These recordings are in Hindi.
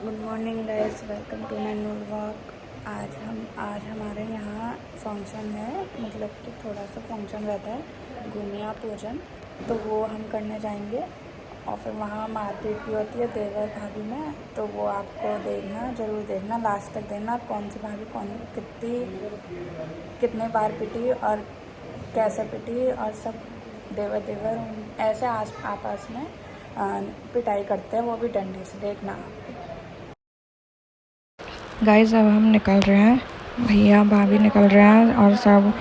Good morning guys, welcome to my new vlog. आज हमारे यहाँ फंक्शन है, मतलब कि थोड़ा सा फंक्शन रहता है गुमिया पूजन, तो वो हम करने जाएंगे। और फिर वहाँ मारपीट भी होती है देवर भाभी में, तो वो आपको देखना, ज़रूर देखना, लास्ट तक देखना कौन सी भाभी कितने बार पिटी और कैसे पिटी, और सब देवर ऐसे आपस में पिटाई करते हैं, वो भी डंडे से, देखना। गाइस अब हम निकल रहे हैं, भैया भाभी निकल रहे हैं और सब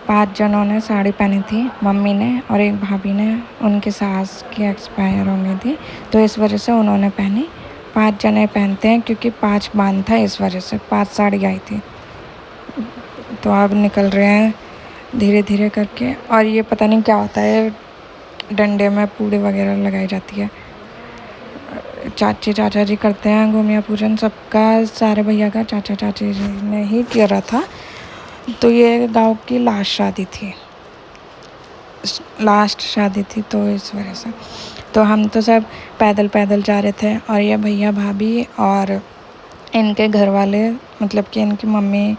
5 जनों ने साड़ी पहनी थी, मम्मी ने और एक भाभी ने, उनकी सास की एक्सपायर हो गई थी तो इस वजह से उन्होंने पहनी। 5 जने पहनते हैं क्योंकि 5 बांध था, इस वजह से 5 साड़ी आई थी। तो अब निकल रहे हैं धीरे धीरे करके। और ये पता नहीं क्या होता है, डंडे में पूड़ी वगैरह लगाई जाती है। चाची चाचा जी करते हैं गुमिया पूजन, सबका, सारे भैया का चाचा चाची जी ने ही किया था। तो ये गांव की लास्ट शादी थी तो इस वजह से तो हम तो सब पैदल पैदल जा रहे थे, और ये भैया भाभी और इनके घर वाले, मतलब कि इनकी मम्मी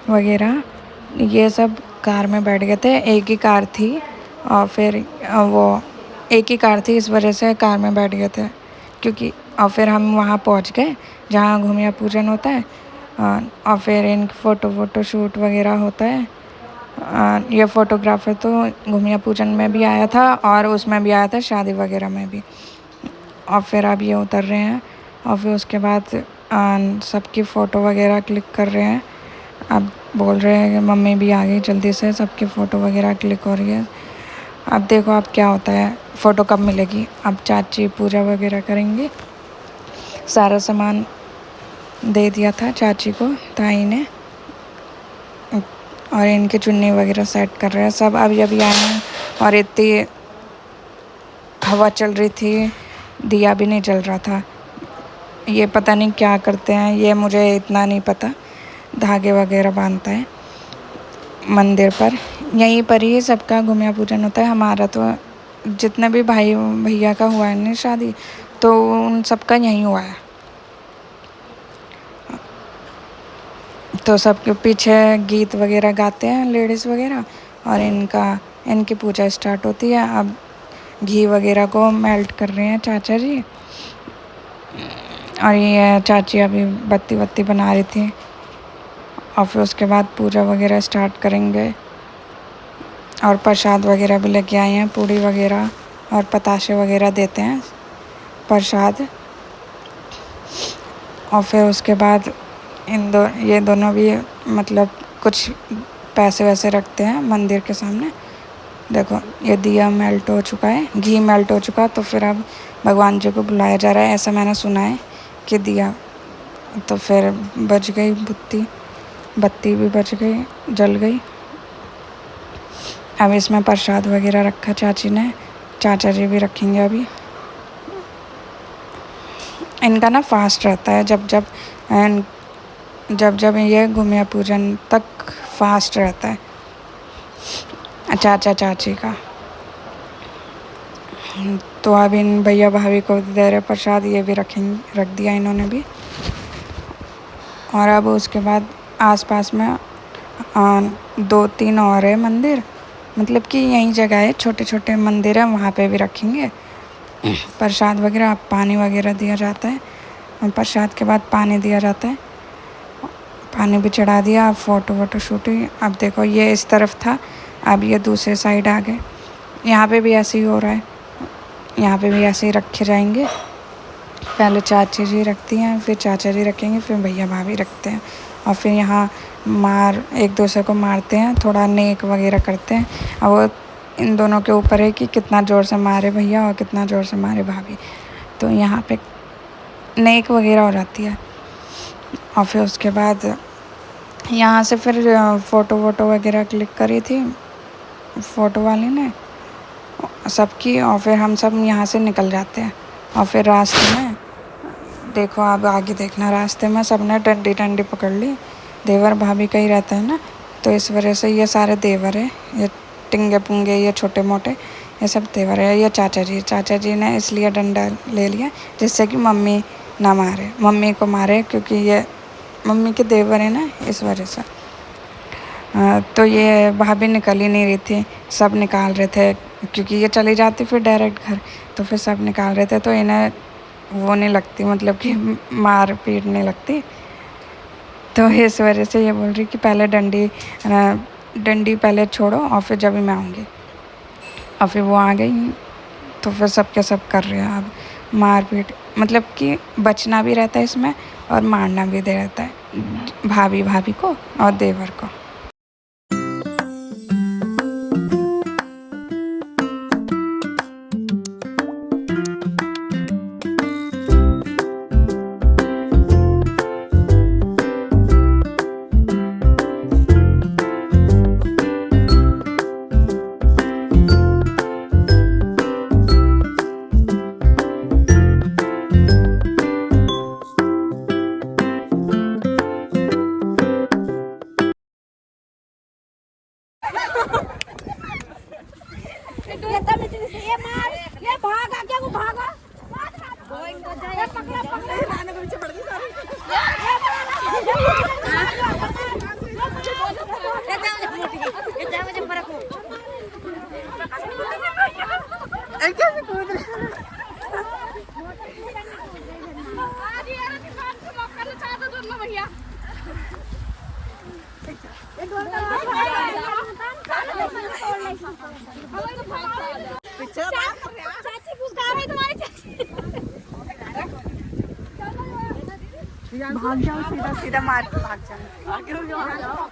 वगैरह, ये सब कार में बैठ गए थे। एक ही कार थी और फिर वो एक ही कार थी, इस वजह से कार में बैठ गए थे क्योंकि। और फिर हम वहाँ पहुँच गए जहाँ घुमिया पूजन होता है, और फिर इनकी फ़ोटो शूट वगैरह होता है। ये फ़ोटोग्राफर तो घुमिया पूजन में भी आया था और उसमें भी आया था, शादी वगैरह में भी। और फिर अब ये उतर रहे हैं और फिर उसके बाद सबकी फ़ोटो वगैरह क्लिक कर रहे हैं। अब बोल रहे हैं कि मम्मी भी आ गई, जल्दी से सबकी फ़ोटो वगैरह क्लिक हो रही है। अब देखो अब क्या होता है, फ़ोटो कब मिलेगी। अब चाची पूजा वगैरह करेंगी, सारा सामान दे दिया था चाची को ताई ने, और इनके चुन्नी वगैरह सेट कर रहे हैं सब। अभी आए हैं और इतनी हवा चल रही थी, दिया भी नहीं जल रहा था। ये पता नहीं क्या करते हैं, ये मुझे इतना नहीं पता। धागे वगैरह बांधता है मंदिर पर, यहीं पर ही सबका गुमिया पूजन होता है। हमारा तो जितने भी भाई भैया का हुआ है ना शादी, तो उन सबका यहीं हुआ है। तो सबके पीछे गीत वगैरह गाते हैं लेडीज़ वगैरह, और इनकी पूजा स्टार्ट होती है। अब घी वगैरह को मेल्ट कर रहे हैं चाचा जी, और ये चाची अभी बत्ती वत्ती बना रही थी। और फिर उसके बाद पूजा वगैरह स्टार्ट करेंगे, और प्रसाद वगैरह भी लेके आए हैं, पूड़ी वगैरह और पताशे वगैरह देते हैं प्रसाद। और फिर उसके बाद ये दोनों भी मतलब कुछ पैसे वैसे रखते हैं मंदिर के सामने। देखो ये दिया मेल्ट हो चुका है, घी मेल्ट हो चुका, तो फिर अब भगवान जी को बुलाया जा रहा है, ऐसा मैंने सुना है कि दिया। तो फिर बज गई बत्ती भी बज गई, जल गई। अब इसमें प्रसाद वगैरह रखा चाची ने, चाचा जी भी रखेंगे अभी। इनका ना फास्ट रहता है, जब ये घुमिया पूजन तक फास्ट रहता है चाचा चाची का। तो अब इन भैया भाभी को दे रहे प्रसाद, ये भी रख दिया इन्होंने भी। और अब उसके बाद आसपास में 2-3 और है मंदिर, मतलब कि यही जगह है, छोटे छोटे मंदिर हैं, वहाँ पे भी रखेंगे प्रसाद वगैरह। पानी वगैरह दिया जाता है, और प्रसाद के बाद पानी दिया जाता है, पानी भी चढ़ा दिया। अब फ़ोटो शूट हुई। अब देखो ये इस तरफ था, अब ये दूसरे साइड आ गए। यहाँ पे भी ऐसे ही हो रहा है, यहाँ पे भी ऐसे ही रखे जाएंगे। पहले चाची जी रखती हैं, फिर चाचा जी रखेंगे, फिर भैया भाभी रखते हैं। और फिर यहाँ एक दूसरे को मारते हैं, थोड़ा नेक वगैरह करते हैं। अब वो इन दोनों के ऊपर है कि कितना ज़ोर से मारे भैया और कितना ज़ोर से मारे भाभी। तो यहाँ पे नेक वगैरह हो जाती है। और फिर उसके बाद यहाँ से फिर फ़ोटो वगैरह क्लिक करी थी फ़ोटो वाले ने सबकी, और फिर हम सब यहाँ से निकल जाते हैं। और फिर रास्ते में देखो, आप आगे देखना, रास्ते में सबने डंडी पकड़ ली। देवर भाभी का ही रहता है ना, तो इस वजह से ये सारे देवर है, ये टिंगे पुंगे, ये छोटे मोटे, ये सब देवर है। ये चाचा जी ने इसलिए डंडा ले लिया जिससे कि मम्मी ना मारे, मम्मी को मारे क्योंकि ये मम्मी के देवर है ना, इस वजह से। तो ये भाभी निकल ही नहीं रही थी, सब निकाल रहे थे क्योंकि ये चली जाती फिर डायरेक्ट घर, तो फिर सब निकाल रहे थे। तो इन्हें वो नहीं लगती, मतलब कि मार पीट नहीं लगती, तो इस वजह से ये बोल रही कि पहले डंडी पहले छोड़ो और फिर जब मैं आऊँगी। और फिर वो आ गई, तो फिर सब के सब कर रहे हैं अब मार पीट, मतलब कि बचना भी रहता है इसमें और मारना भी दे रहता है भाभी को और देवर को। भाग जाओ, सीधा सीधा मार के भाग जाओ।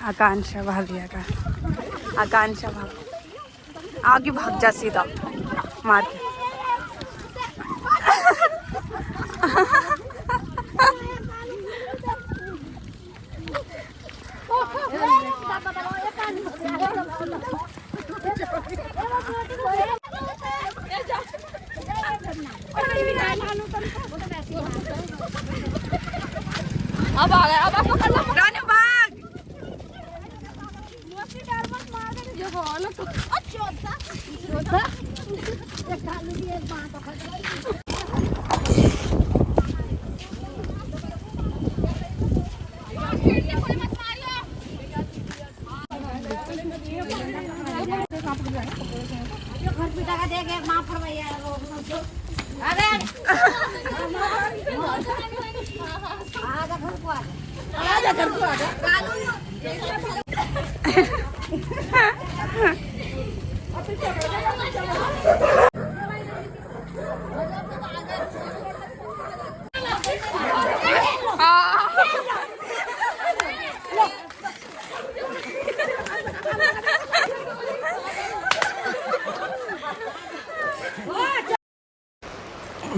आकांक्षा भाग का आकांक्षा भाग आगे भाग जा सीधा मार के। अब आ गया, अब पकड़ लो रानी, भाग।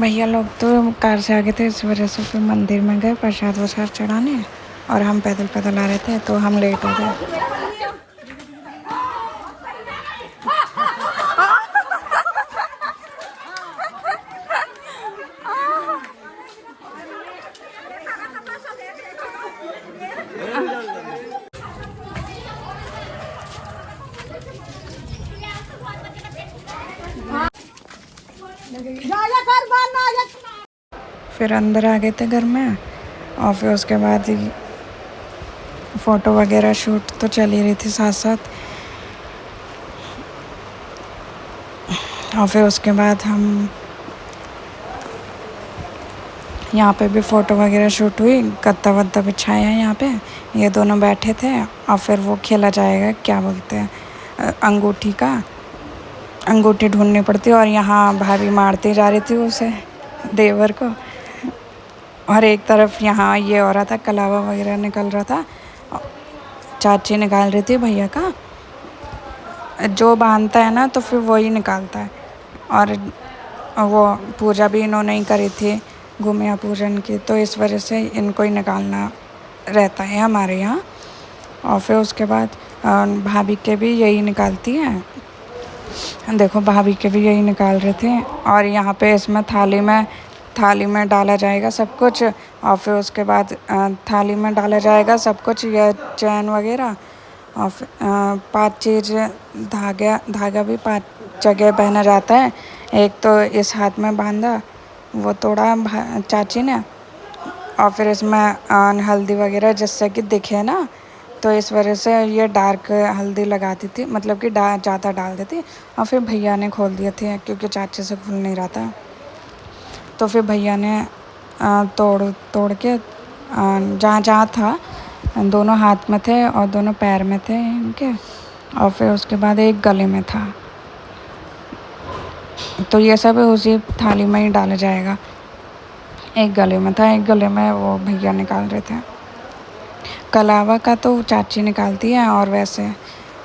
भैया लोग तो कार से आ गए थे, इस वजह से फिर मंदिर में गए प्रसाद वसाद चढ़ाने, और हम पैदल पैदल आ रहे थे तो हम लेट हो गए। फिर अंदर आ गए थे घर में, और फिर उसके बाद ही फ़ोटो वगैरह शूट तो चल ही रही थी साथ साथ। और फिर उसके बाद हम यहाँ पे भी फ़ोटो वगैरह शूट हुई, गद्दा वद्दा बिछाया है यहाँ पे, ये दोनों बैठे थे। और फिर वो खेला जाएगा, क्या बोलते हैं, अंगूठी का, अंगूठी ढूंढनी पड़ती, और यहाँ भाभी मारती जा रही थी उसे, देवर को। और एक तरफ यहाँ ये हो रहा था, कलावा वगैरह निकल रहा था, चाची निकाल रही थी भैया का। जो बांधता है ना तो फिर वही निकालता है। और वो पूजा भी इन्होंने ही करी थी, गुमिया पूजन की, तो इस वजह से इनको ही निकालना रहता है हमारे यहाँ। और फिर उसके बाद भाभी के भी यही निकालती हैं, देखो भाभी के भी यही निकाल रहे थे। और यहाँ पे इसमें थाली में डाला जाएगा सब कुछ, और फिर उसके बाद थाली में डाला जाएगा सब कुछ, यह चैन वगैरह, और 5 चीज़, धागा भी 5 जगह पहना जाता है। एक तो इस हाथ में बांधा, वो तोड़ा चाची ने, और फिर इसमें हल्दी वगैरह जिससे कि दिखे ना, तो इस वजह से ये डार्क हल्दी लगाती थी, मतलब कि ज़्यादा डाल देती। और फिर भैया ने खोल दिए थे क्योंकि चाची से खुल नहीं रहा था, तो फिर भैया ने तोड़ के जहाँ था, दोनों हाथ में थे और दोनों पैर में थे इनके, और फिर उसके बाद एक गले में था। तो ये सब उसी थाली में ही डाला जाएगा। एक गले में था, एक गले में वो भैया निकाल रहे थे। कलावा का तो चाची निकालती है, और वैसे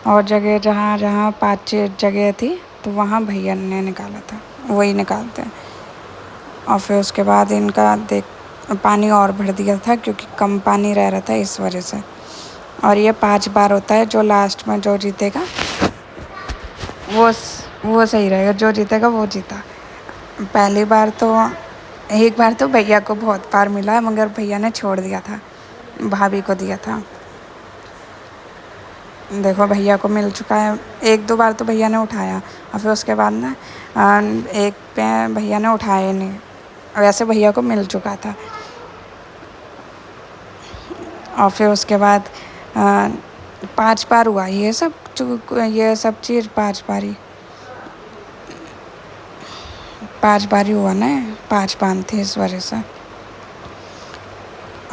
और जगह जहाँ जहाँ 5 जगह थी तो वहाँ भैया ने निकाला था, वही निकालते हैं। और फिर उसके बाद इनका पानी और भर दिया था क्योंकि कम पानी रह रहा था इस वजह से। और ये 5 बार होता है, जो लास्ट में जो जीतेगा वो सही रहेगा, जो जीतेगा वो जीता। पहली बार तो एक बार तो भैया को बहुत बार मिला, मगर भैया ने छोड़ दिया था, भाभी को दिया था। देखो भैया को मिल चुका है, 1-2 बार तो भैया ने उठाया, और फिर उसके बाद ना एक पे भैया ने उठाया नहीं, वैसे भैया को मिल चुका था। और फिर उसके बाद 5 बार हुआ ये सब चीज़, 5 बार ही हुआ ना, 5 बांध थे इस वजह से।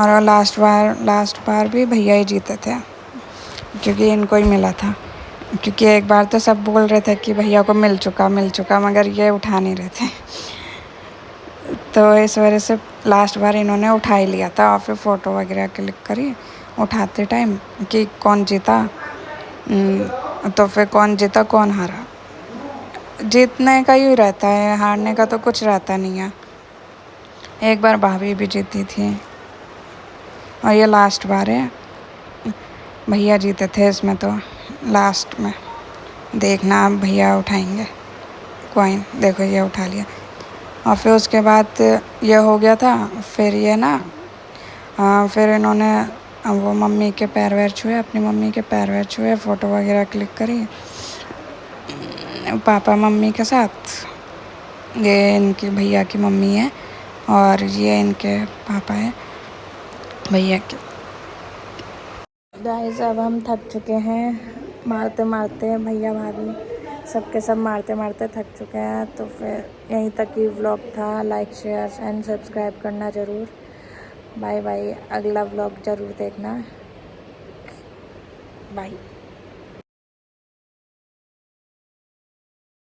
और लास्ट बार भी भैया ही जीते थे क्योंकि इनको ही मिला था, क्योंकि एक बार तो सब बोल रहे थे कि भैया को मिल चुका, मगर ये उठा नहीं रहे थे। तो इस वजह से लास्ट बार इन्होंने उठा ही लिया था। और फिर फ़ोटो वगैरह क्लिक करी उठाते टाइम कि कौन जीता, तो फिर कौन जीता कौन हारा, जीतने का ही रहता है, हारने का तो कुछ रहता नहीं है। एक बार भाभी भी जीती थी, और ये लास्ट बार है, भैया जीते थे इसमें। तो लास्ट में देखना अब भैया उठाएंगे कॉइन, देखो ये उठा लिया। और फिर उसके बाद ये हो गया था, फिर ये ना फिर इन्होंने वो मम्मी के पैर वैर छुए, अपनी मम्मी के पैर वैर छुए, फ़ोटो वगैरह क्लिक करी, पापा मम्मी के साथ। ये इनके भैया की मम्मी है और ये इनके पापा है भैया के। गाइस अब हम थक चुके हैं मारते मारते, भैया भाभी सबके सब मारते मारते थक चुके हैं। तो फिर यहीं तक ही व्लॉग था। लाइक शेयर एंड सब्सक्राइब करना ज़रूर। बाय बाय, अगला व्लॉग ज़रूर देखना। बाय।